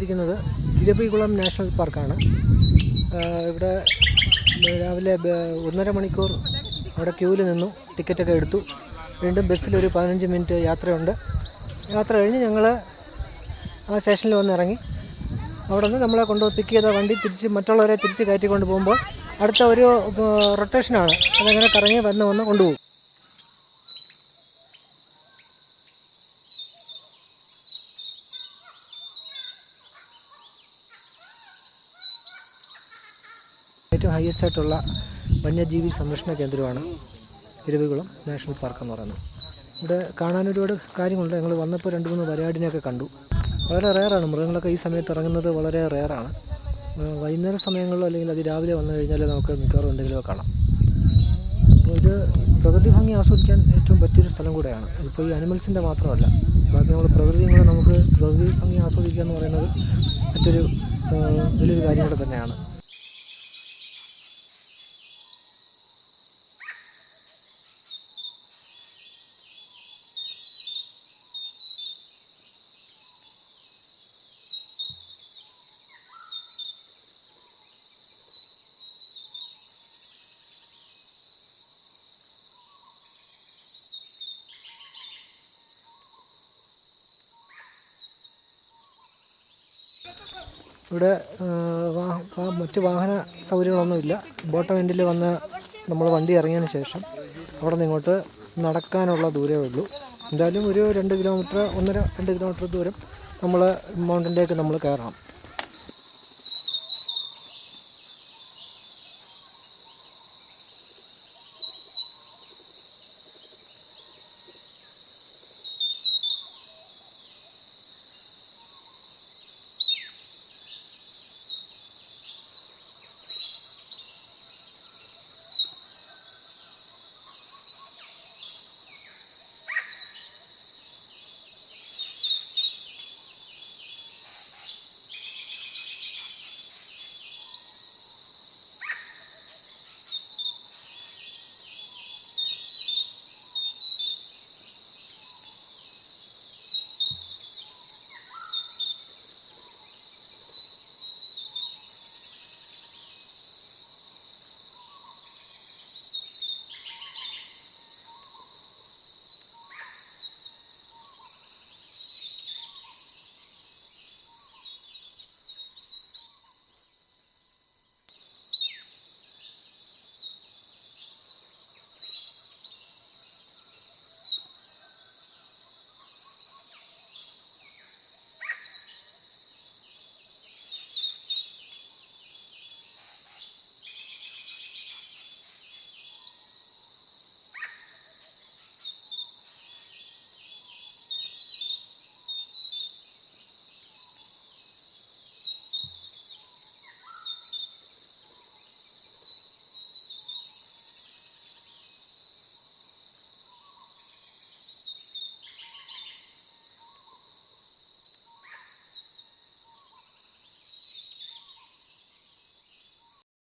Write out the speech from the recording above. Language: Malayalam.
വന്നിരിക്കുന്നത് ഇരവികുളം നാഷണൽ പാർക്കാണ്. ഇവിടെ രാവിലെ 1.5 മണിക്കൂർ അവിടെ ക്യൂവിൽ നിന്നു, ടിക്കറ്റൊക്കെ എടുത്തു. വീണ്ടും ബസ്സിലൊരു 15 മിനിറ്റ് യാത്രയുണ്ട്. യാത്ര കഴിഞ്ഞ് ഞങ്ങൾ ആ സ്റ്റേഷനിൽ വന്നിറങ്ങി. അവിടെ നിന്ന് നമ്മളെ പിക്ക് ചെയ്ത വണ്ടി മറ്റുള്ളവരെ തിരിച്ച് കയറ്റിക്കൊണ്ട് പോകുമ്പോൾ അടുത്ത ഒരു റൊട്ടേഷനാണ്. അതങ്ങനെ കറങ്ങി വന്ന് കൊണ്ടുപോകും. ഏറ്റവും ഹയസ്റ്റ് ആയിട്ടുള്ള വന്യജീവി സംരക്ഷണ കേന്ദ്രമാണ് ഇരവികുളം നാഷണൽ പാർക്ക് എന്ന് പറയുന്നത്. ഇവിടെ കാണാൻ ഒരുപാട് കാര്യങ്ങളുണ്ട്. ഞങ്ങൾ വന്നപ്പോൾ 2-3 വരയാടിനെയൊക്കെ കണ്ടു. വളരെ റെയറാണ്, മൃഗങ്ങളൊക്കെ ഈ സമയത്ത് ഇറങ്ങുന്നത് വളരെ റെയറാണ്. വൈകുന്നേര സമയങ്ങളിലോ അല്ലെങ്കിൽ അതിരാവിലെ വന്നു കഴിഞ്ഞാൽ നമുക്ക് മിക്കവാറും എന്തെങ്കിലുമൊക്കെ കാണാം. അപ്പോൾ ഇത് പ്രകൃതി ഭംഗി ആസ്വദിക്കാൻ ഏറ്റവും പറ്റിയൊരു സ്ഥലം കൂടെയാണ്. ഇപ്പോൾ ഈ അനിമൽസിൻ്റെ മാത്രമല്ല, ബാക്കി നമ്മൾ പ്രകൃതിയും കൂടെ നമുക്ക് പ്രകൃതി ഭംഗി ആസ്വദിക്കുക എന്ന് പറയുന്നത് മറ്റൊരു വലിയൊരു കാര്യം കൂടെ തന്നെയാണ്. ഇവിടെ മറ്റ് വാഹന സൗകര്യങ്ങളൊന്നുമില്ല. ബോട്ടം എൻഡിൽ വന്ന് നമ്മൾ വണ്ടി ഇറങ്ങിയതിന് ശേഷം അവിടെ നിന്ന് ഇങ്ങോട്ട് നടക്കാനുള്ള ദൂരമേ ഉള്ളൂ. എന്തായാലും ഒരു 2 കിലോമീറ്റർ 1.5-2 കിലോമീറ്റർ ദൂരം നമ്മൾ മൗണ്ടനിലേക്ക് നമ്മൾ കയറണം.